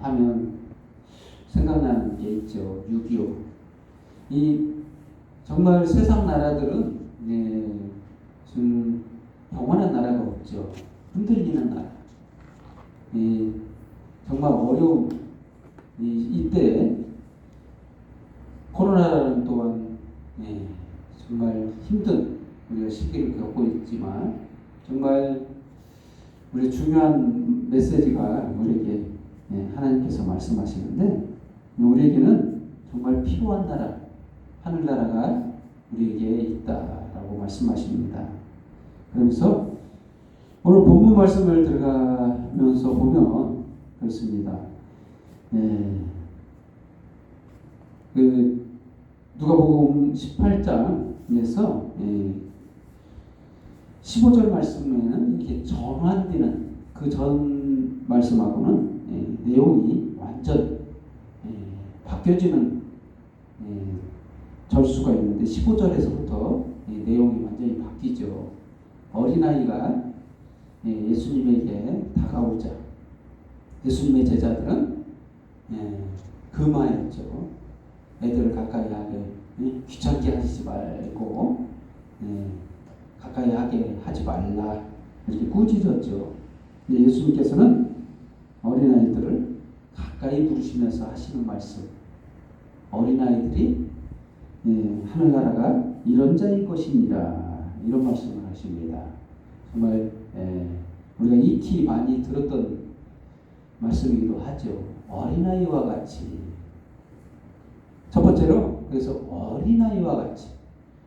하면 생각나는 게 있죠. 6.25. 이 정말 세상 나라들은 좀 영원한 나라가 없죠. 흔들리는 나라. 정말 어려운 이때 코로나라는 또한 정말 힘든 우리가 시기를 겪고 있지만 정말 우리 중요한 메시지가 우리에게 하나님께서 말씀하시는데 우리에게는 정말 필요한 나라, 하늘나라가 우리에게 있다라고 말씀하십니다. 그러면서 오늘 본문 말씀을 들어가면서 보면 그렇습니다. 누가복음 18장에서 15절 말씀에는 이렇게 전환되는 그 전 말씀하고는 내용이 완전 바뀌어지는 절수가 있는데 15절에서부터 내용이 완전히 바뀌죠. 어린아이가 예수님에게 다가오자 예수님의 제자들은 금하였죠. 애들을 가까이 하게 귀찮게 하시지 말고 가까이 하게 하지 말라 이렇게 꾸짖었죠. 근데 예수님께서는 어린아이들을 가까이 부르시면서 하시는 말씀, 어린아이들이 하늘나라가 이런 자의 것이니라 이런 말씀을 하십니다. 정말 우리가 익히 많이 들었던 말씀이기도 하죠. 어린아이와 같이. 첫 번째로 그래서 어린아이와 같이.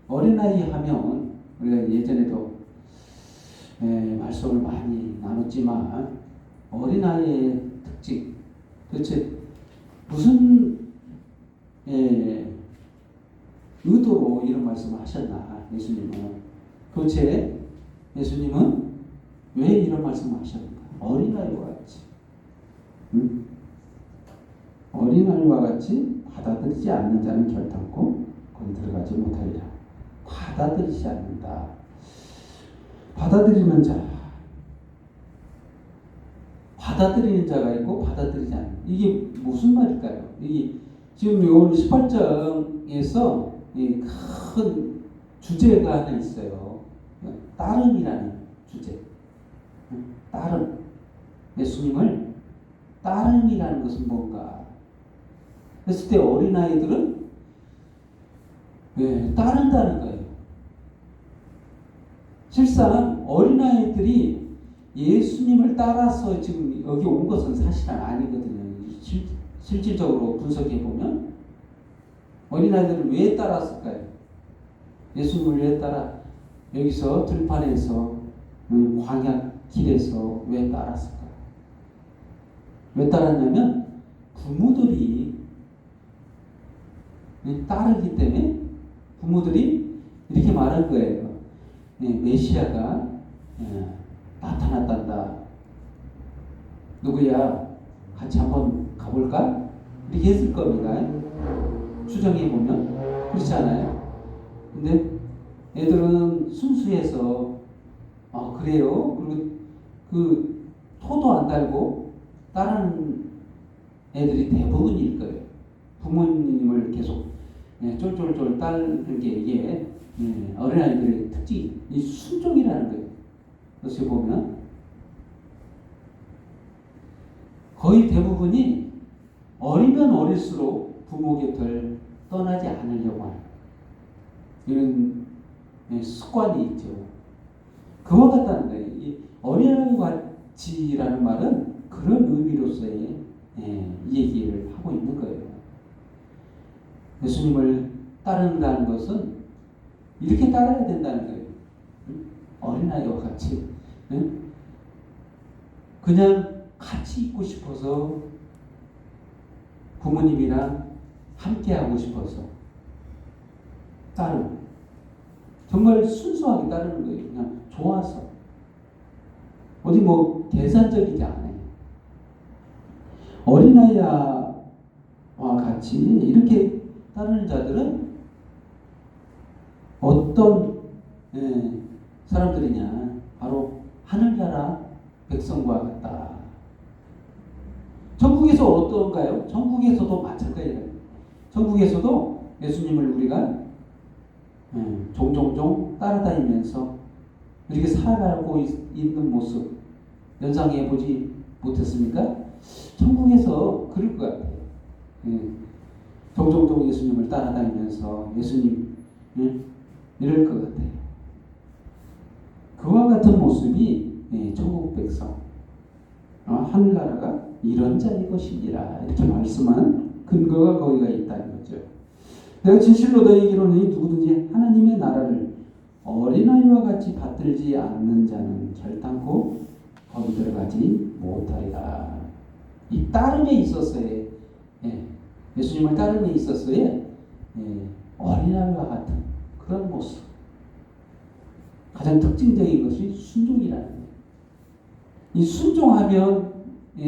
어린아이 하면 우리가 예전에도 말씀을 많이 나눴지만 어린아이의 특징 도대체 무슨 의도로 이런 말씀을 하셨나 예수님은 도대체 예수님은 왜 이런 말씀을 하셨는가? 어린아이와 같이 어린아이와 같이 받아들이지 않는 자는 결단코 거기 들어가지 못하리라. 받아들이지 않는다. 받아들이는 자, 받아들이는 자가 있고 받아들이지 않는. 이게 무슨 말일까요? 이게 지금 요 18장에서 큰 주제가 하나 있어요. 따름이라는 주제. 따름. 예수님을 따름이라는 것은 뭔가? 그랬을 때 어린아이들은 따른다는 거예요. 실상 어린아이들이 예수님을 따라서 지금 여기 온 것은 사실은 아니거든요. 실질적으로 분석해 보면 어린아이들은 왜 따랐을까요? 예수님을 왜 따라 여기서 들판에서 광야 길에서 왜 따랐을까요? 왜 따랐냐면 부모들이 따르기 때문에 부모들이 이렇게 말한 거예요. 메시아가 나타났단다. 누구야? 같이 한번 가볼까? 이렇게 했을 겁니다. 추정해 보면 그렇지 않아요? 근데 애들은 순수해서 그래요? 그리고 그 토도 안 달고 따르는 애들이 대부분일 거예요. 부모님을 계속 쫄쫄쫄 따르는 게 이게 어린아이들의 특징, 이 순종이라는 거예요. 어떻게 보면 거의 대부분이 어리면 어릴수록 부모 곁을 떠나지 않으려고 하는 이런 습관이 있죠. 그와 같다는 거예요. 이 어린아이 같이라는 말은 그런 의미로서의 이 얘기를 하고 있는 거예요. 예수님을 따른다는 것은 이렇게 따라야 된다는 거예요. 어린아이와 같이. 그냥 같이 있고 싶어서 부모님이랑 함께 하고 싶어서 따르고 정말 순수하게 따르는 거예요. 그냥 좋아서 어디 뭐 계산적이지 않아요. 어린아이와 같이 이렇게 따르는 자들은 어떤 사람들이냐? 바로 하늘나라 백성과 같다. 전국에 천국에서 어떤가요? 천국에서도 마찬가지예요. 천국에서도 예수님을 우리가 종종종 따라다니면서 이렇게 살아가고 있는 모습 연상해 보지 못했습니까? 천국에서 그럴 것 같아요. 종종종 예수님을 따라다니면서 예수님 이럴 것 같아요. 그와 같은 모습이 천국 백성 하늘나라가 이런 자일 것이니라 이렇게 말씀한 근거가 거기가 있다는 거죠. 내가 진실로 너희에게 이르노니 누구든지 하나님의 나라를 어린아이와 같이 받들지 않는 자는 결단코 거기 들어가지 못하리라. 이 따름에 있었어요. 예수님을 따름에 있었어요. 어린아이와 같은 그런 모습. 가장 특징적인 것이 순종이라는 거예요. 이 순종하면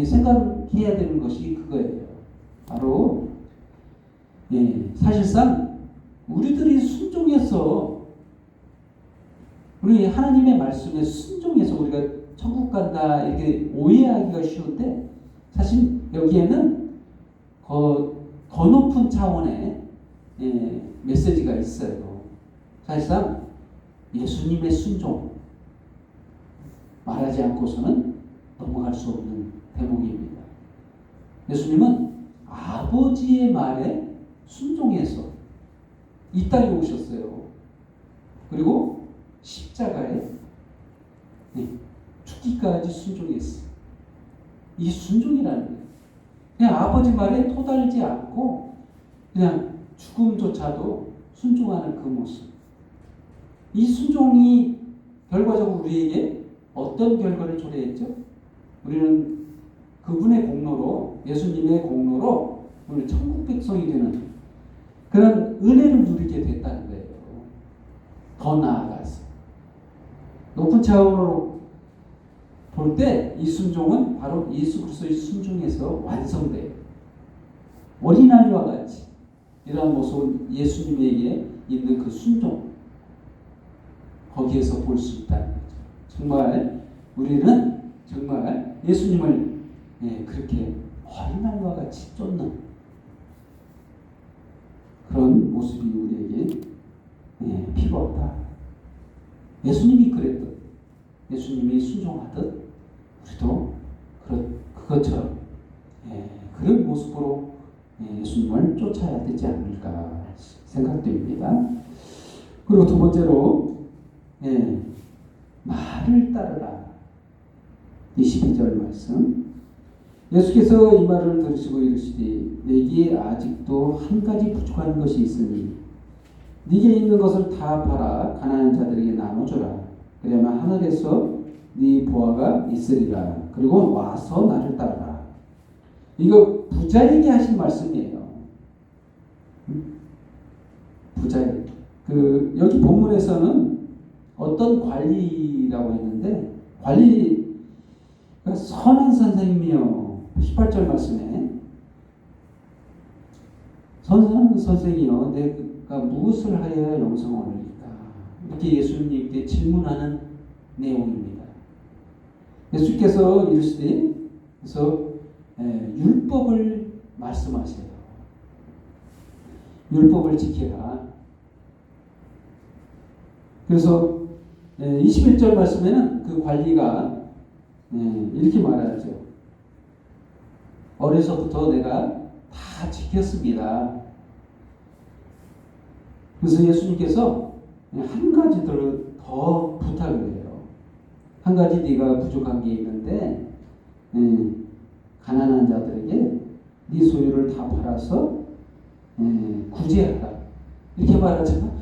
생각해야 되는 것이 그거예요. 바로 사실상 우리들이 순종해서 우리 하나님의 말씀에 순종해서 우리가 천국 간다 이렇게 오해하기가 쉬운데 사실 여기에는 더 높은 차원의 메시지가 있어요. 사실상 예수님의 순종 말하지 않고서는 넘어갈 수 없는 대목입니다. 예수님은 아버지의 말에 순종해서 이 땅에 오셨어요. 그리고 십자가에 죽기까지 순종했어요. 이 순종이라는 거예요. 그냥 아버지 말에 토달지 않고 그냥 죽음조차도 순종하는 그 모습. 이 순종이 결과적으로 우리에게 어떤 결과를 초래했죠? 우리는 그분의 공로로, 예수님의 공로로 우리 천국 백성이 되는 그런 은혜를 누리게 됐다는 거예요. 더 나아가서 높은 차원으로 볼 때 이 순종은 바로 예수 그리스도의 순종에서 완성돼요. 어린아이와 같이 이러한 모습은 예수님에게 있는 그 순종 거기에서 볼 수 있다는 거죠. 정말 우리는 정말 예수님을 그렇게 어린아이와 같이 쫓는 그런 모습이 우리에게 필요하다. 예수님이 그랬듯 예수님이 순종하듯 우리도 그것처럼 그런 모습으로 예수님을 쫓아야 되지 않을까 생각됩니다. 그리고 두 번째로 말을 따르라. 22절 말씀. 예수께서 이 말을 들으시고 이르시되 내게 아직도 한 가지 부족한 것이 있으니 네게 있는 것을 다 팔아 가난한 자들에게 나눠주라. 그러면 하늘에서 네 보화가 있으리라. 그리고 와서 나를 따르라. 이거 부자에게 하신 말씀이에요. 부자에게. 여기 본문에서는 어떤 관리라고 했는데 관리가 선한 선생님이요. 18절 말씀에 선한 선생이요 내가 무엇을 하여야 영생을 얻을까 이렇게 예수님께 질문하는 내용입니다. 예수께서 이르시되 그래서 율법을 말씀하세요. 율법을 지켜라. 그래서 21절 말씀에는 그 관리가 이렇게 말하죠. 어려서부터 내가 다 지켰습니다. 그래서 예수님께서 한 가지 더 부탁을 해요. 한 가지 네가 부족한 게 있는데 가난한 자들에게 네 소유를 다 팔아서 구제하라. 이렇게 말하잖아.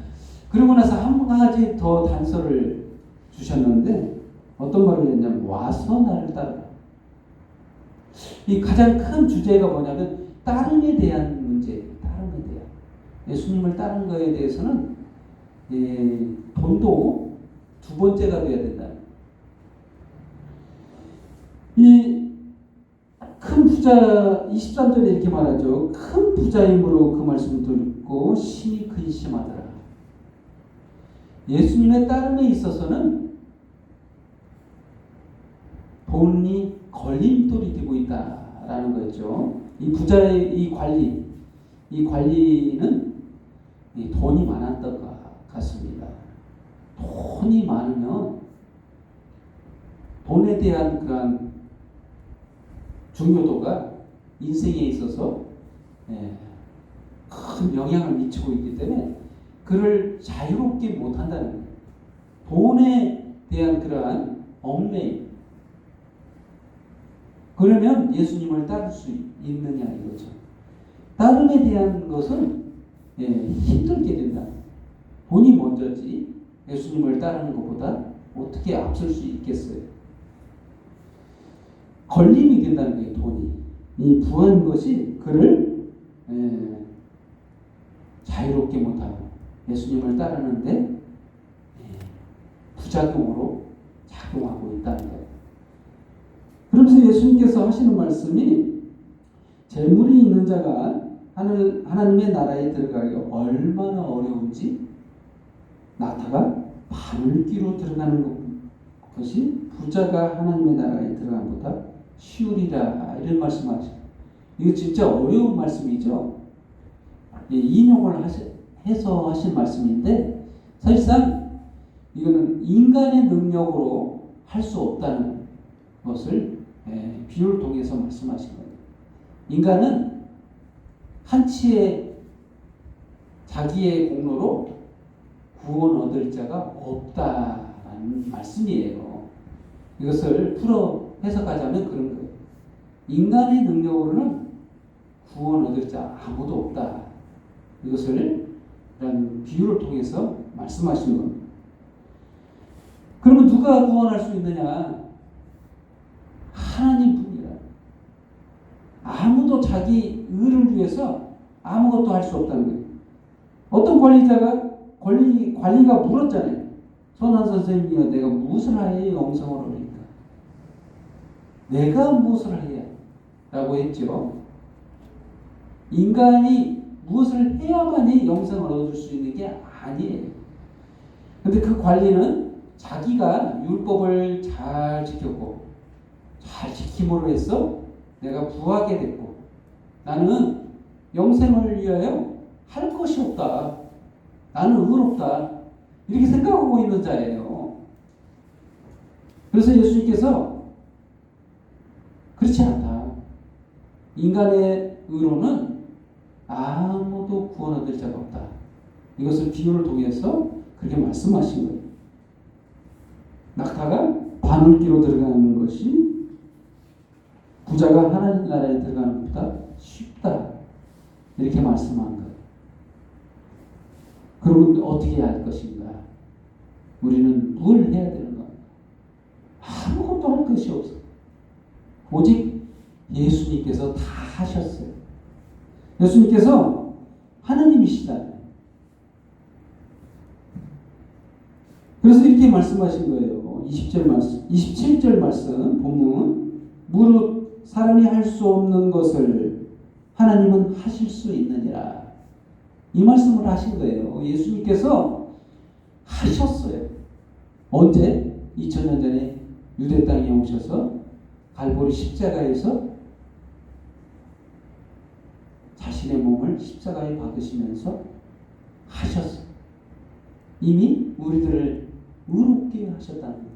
그러고 나서 한 가지 더 단서를 주셨는데 어떤 말을 했냐면 와서 나를 따르라. 이 가장 큰 주제가 뭐냐면 따름에 대한 문제예요. 따름에 대한. 예수님을 따르는 것에 대해서는 돈도 두 번째가 돼야 된다. 이 큰 부자 23절에 이렇게 말하죠. 큰 부자임으로 그 말씀을 듣고 심히 근심하더라. 예수님의 따름에 있어서는 돈이 걸림돌이 되고 있다라는 있다라는 거였죠. 이 부자의 이 관리는 이 돈이 많았던 것 같습니다. 돈이 많으면 돈에 대한 그런 중요도가 인생에 있어서 큰 영향을 미치고 있기 때문에 그를 자유롭게 못한다는 거예요. 돈에 대한 그러한 얽매임. 그러면 예수님을 따를 수 있느냐 이거죠. 따름에 대한 것은 힘들게 된다. 돈이 먼저지 예수님을 따르는 것보다 어떻게 앞설 수 있겠어요. 걸림이 된다는 거예요. 돈이. 이 부한 것이 그를 자유롭게 못하고 예수님을 따르는데 부작용으로 작용하고 있다는 거예요. 그러면서 예수님께서 하시는 말씀이 재물이 있는 자가 하나님의 나라에 들어가기 얼마나 어려운지 낙타가 바늘귀로 들어가는 것이 부자가 하나님의 나라에 들어가는 것보다 쉬우리라 이런 말씀하시죠. 이거 진짜 어려운 말씀이죠. 인용을 해서 하신 말씀인데 사실상 이거는 인간의 능력으로 할 수 없다는 것을 비유를 통해서 말씀하신 거예요. 인간은 한치의 자기의 공로로 구원 얻을 자가 없다라는 말씀이에요. 이것을 풀어 해석하자면 그런 거예요. 인간의 능력으로는 구원 얻을 자 아무도 없다. 이것을 이런 비유를 통해서 말씀하시는 겁니다. 그러면 누가 구원할 수 있느냐? 하나님뿐이라. 아무도 자기 의를 위해서 아무것도 할 수 없다는 거예요. 어떤 관리가 물었잖아요. 손한 선생님이여 내가 무엇을 하여야 영생을 얻을까? 내가 무엇을 해야? 라고 했죠. 인간이 무엇을 해야만이 영생을 얻을 수 있는 게 아니에요. 근데 그 관리는 자기가 율법을 잘 지켰고 잘 지킴으로 해서 내가 부하게 됐고 나는 영생을 위하여 할 것이 없다. 나는 의롭다. 이렇게 생각하고 있는 자예요. 그래서 예수님께서 그렇지 않다. 인간의 의로는 아무도 구원 얻을 자가 없다. 이것을 비유를 통해서 그렇게 말씀하신 거예요. 낙타가 바늘귀로 들어가는 것이 부자가 하나님 나라에 들어가는 것보다 쉽다. 이렇게 말씀한 거예요. 그러면 어떻게 해야 할 것인가? 우리는 뭘 해야 되는가? 아무것도 할 것이 없어. 오직 예수님께서 다 하셨어요. 예수님께서 하나님이시잖아요. 그래서 이렇게 말씀하신 거예요. 27절 말씀 본문 무릇 사람이 할 수 없는 것을 하나님은 하실 수 있느니라. 이 말씀을 하신 거예요. 예수님께서 하셨어요. 언제? 2000년 전에 유대 땅에 오셔서 갈보리 십자가에서 자신의 몸을 십자가에 박으시면서 하셨어요. 이미 우리들을 의롭게 하셨다는 거예요.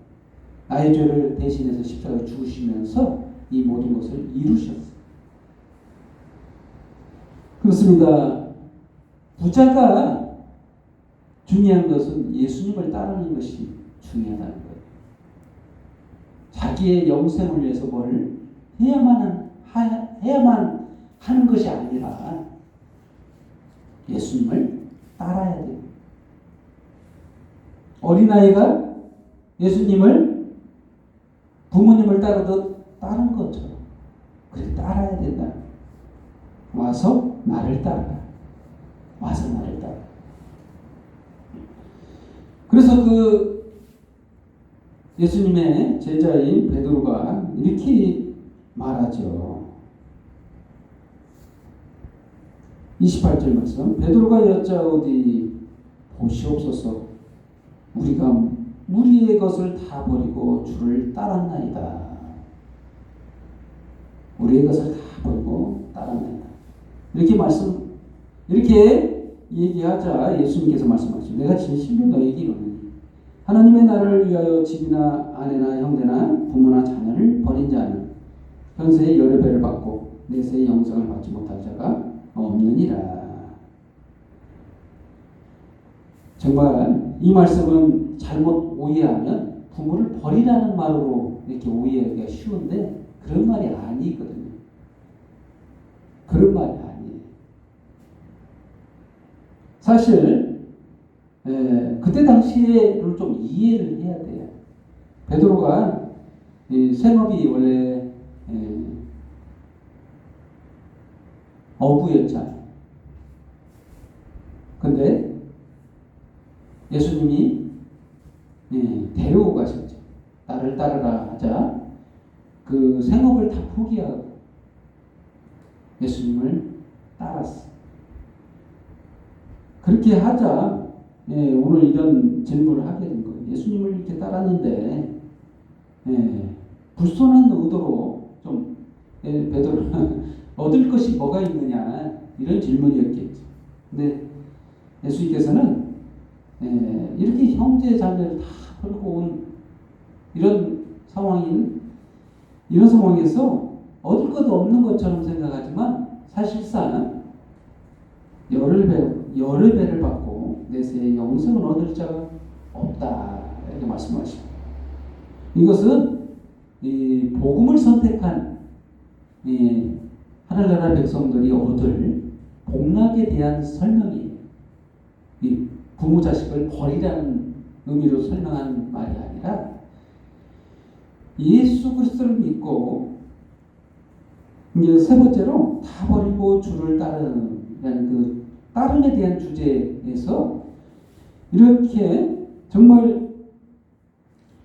나의 죄를 대신해서 십자가에 죽으시면서 이 모든 것을 이루셨어요. 그렇습니다. 부자가 중요한 것은 예수님을 따르는 것이 중요하다는 거예요. 자기의 영생을 위해서 뭘 해야만 하는 것이 아니라 예수님을 따라야 돼요. 어린아이가 예수님을 부모님을 따르듯 따른 것처럼 그렇게 따라야 된다. 와서 나를 따라. 와서 나를 따라. 그래서 그 예수님의 제자인 베드로가 이렇게 말하죠. 28절 말씀. 베드로가 여짜오되 보시옵소서 우리가 우리의 것을 다 버리고 주를 따랐나이다. 우리의 것을 다 버리고 따랐나이다. 이렇게 얘기하자 예수님께서 말씀하시죠. 내가 진실로 너에게 이르노니 하나님의 나라를 위하여 집이나 아내나 형제나 부모나 자녀를 버린 자는 현세의 여러 배를 받고 내세의 영생을 받지 못할 자가 없느니라. 정말 이 말씀은 잘못 오해하면 부모를 버리라는 말로 이렇게 오해하기가 쉬운데 그런 말이 아니거든요. 그런 말이 아니에요. 사실 그때 당시에를 좀 이해를 해야 돼요. 베드로가 생업이 원래 어부였잖아요. 근데 예수님이 데려오 가셨죠. 나를 따르라 하자 그 생업을 다 포기하고 예수님을 따랐어. 그렇게 하자 오늘 이런 질문을 하게 된 거예요. 예수님을 이렇게 따랐는데 불손한 의도로 좀 베드로는 얻을 것이 뭐가 있느냐 이런 질문이었겠죠. 근데 예수님께서는 이렇게 형제 자매를 다 버리고 온 이런 상황에서 얻을 것도 없는 것처럼 생각하지만 사실상 여러 배를 받고 내세의 영생을 얻을 자가 없다 이렇게 말씀하십니다. 이것은 이 복음을 선택한 하늘나라 백성들이 얻을 복락에 대한 설명이에요. 이 부모 자식을 버리라는 의미로 설명한 말이 아니라 예수 그리스도를 믿고 이제 세 번째로 다 버리고 주를 따르는 그 따름에 대한 주제에서 이렇게 정말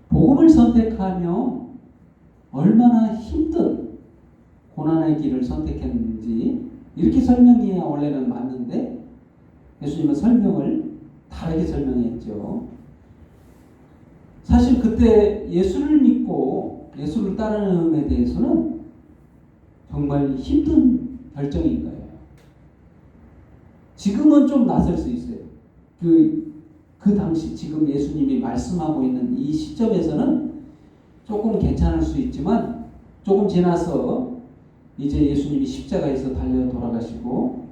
복음을 선택하며 얼마나 힘든 고난의 길을 선택했는지 이렇게 설명해야 원래는 맞는데 예수님은 설명을 다르게 설명했죠. 사실 그때 예수를 믿고 예수를 따르는 데 대해서는 정말 힘든 결정인 거예요. 지금은 좀 낯설 수 있어요. 그 당시 지금 예수님이 말씀하고 있는 이 시점에서는 조금 괜찮을 수 있지만 조금 지나서 이제 예수님이 십자가에서 달려 돌아가시고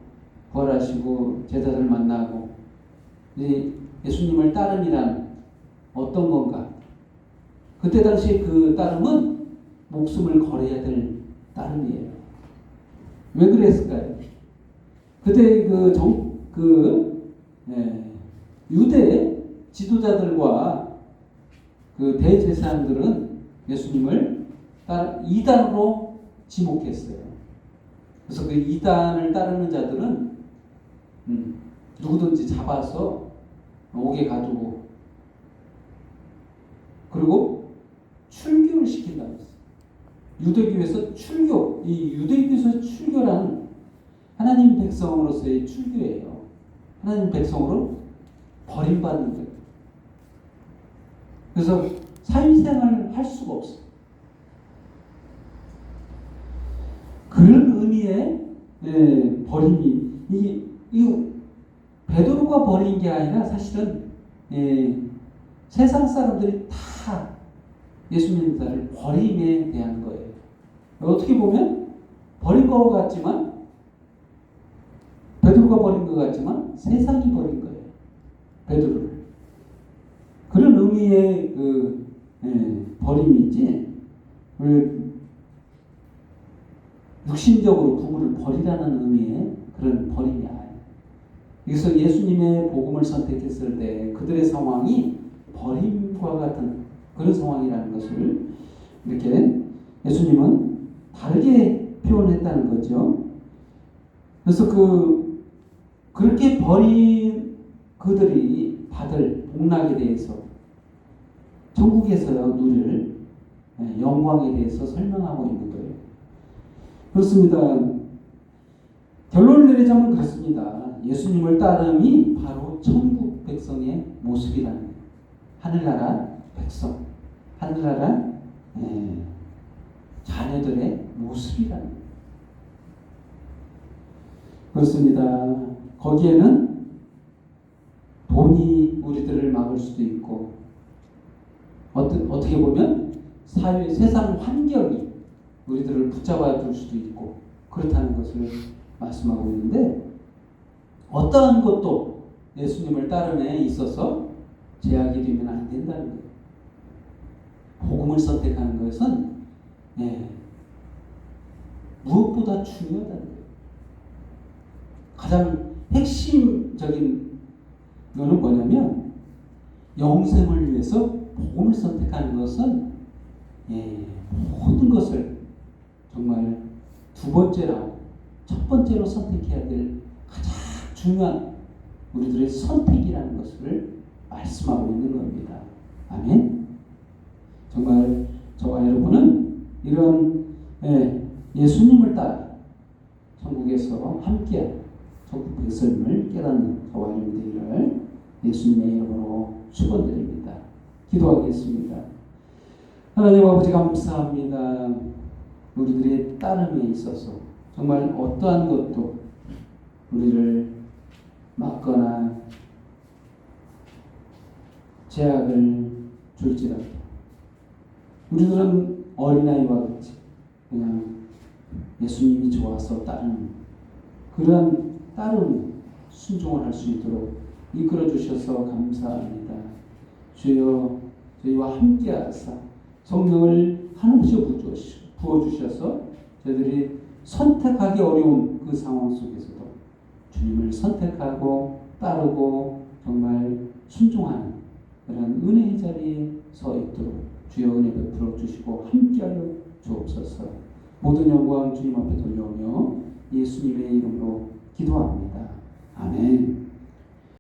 부활하시고 제자들 만나고 이제 예수님을 따름이란 어떤 건가? 그때 당시 그 따름은 목숨을 걸어야 될 따름이에요. 왜 그랬을까요? 그때 유대 지도자들과 그 대제사장들은 예수님을 이단으로 지목했어요. 그래서 그 이단을 따르는 자들은 누구든지 잡아서 옥에 가두고 그리고 출교를 시킨다고 했어요. 유대교에서 출교, 이 유대교에서 출교란 하나님 백성으로서의 출교예요. 하나님 백성으로 버림받는 거예요. 그래서 사회생활을 할 수가 없어요. 그런 의미의 버림이 이 베드로가 버린 게 아니라 사실은 세상 사람들이 다 예수님을 버림에 대한 거예요. 어떻게 보면 버린 것 같지만 베드로가 버린 것 같지만 세상이 버린 거예요. 베드로를. 그런 의미의 버림이지 육신적으로 부모를 버리라는 의미의 그런 버림이 아니에요. 그래서 예수님의 복음을 선택했을 때 그들의 상황이 버림과 같은 그런 상황이라는 것을 이렇게 예수님은 다르게 표현했다는 거죠. 그래서 그렇게 버린 그들이 받을 복락에 대해서 천국에서 누릴 영광에 대해서 설명하고 있는 거예요. 그렇습니다. 결론을 내리자면 그렇습니다. 예수님을 따름이 바로 천국 백성의 모습이라는 거예요. 하늘나라 백성, 하늘나라 자녀들의 모습이라는 거예요. 그렇습니다. 거기에는 돈이 우리들을 막을 수도 있고 어떻게 보면 세상 환경이 우리들을 붙잡아 줄 수도 있고 그렇다는 것을 말씀하고 있는데 어떠한 것도 예수님을 따름에 있어서 제약이 되면 안 된다는 거예요. 복음을 선택하는 것은 무엇보다 중요하다는 거예요. 가장 핵심적인 것은 뭐냐면 영생을 위해서 복음을 선택하는 것은 모든 것을 정말 두 번째라고 첫 번째로 선택해야 될 가장 중요한 우리들의 선택이라는 것을 말씀하고 있는 겁니다. 아멘. 정말 저와 여러분은 이런 예수님을 따라 천국에서 함께한 천국의 삶을 깨닫는 저와 여러분 되기를 예수님의 이름으로 축원드립니다. 기도하겠습니다. 하나님 아버지 감사합니다. 우리들의 따름에 있어서 정말 어떠한 것도 우리를 막거나 제약을 줄지라도 우리들은 어린아이와 같이 그냥 예수님이 좋아서 따르는 그러한 따르는 순종을 할 수 있도록 이끌어 주셔서 감사합니다. 주여 저희와 함께 하사 성령을 한없이 부어주셔서 저희들이 선택하기 어려운 그 상황 속에서도 주님을 선택하고 따르고 정말 순종하는 그런 은혜의 자리에 서 있도록 주여 은혜 베풀어 주시고 함께하여 주옵소서. 모든 영광 주님 앞에 돌려오며 예수님의 이름으로 기도합니다.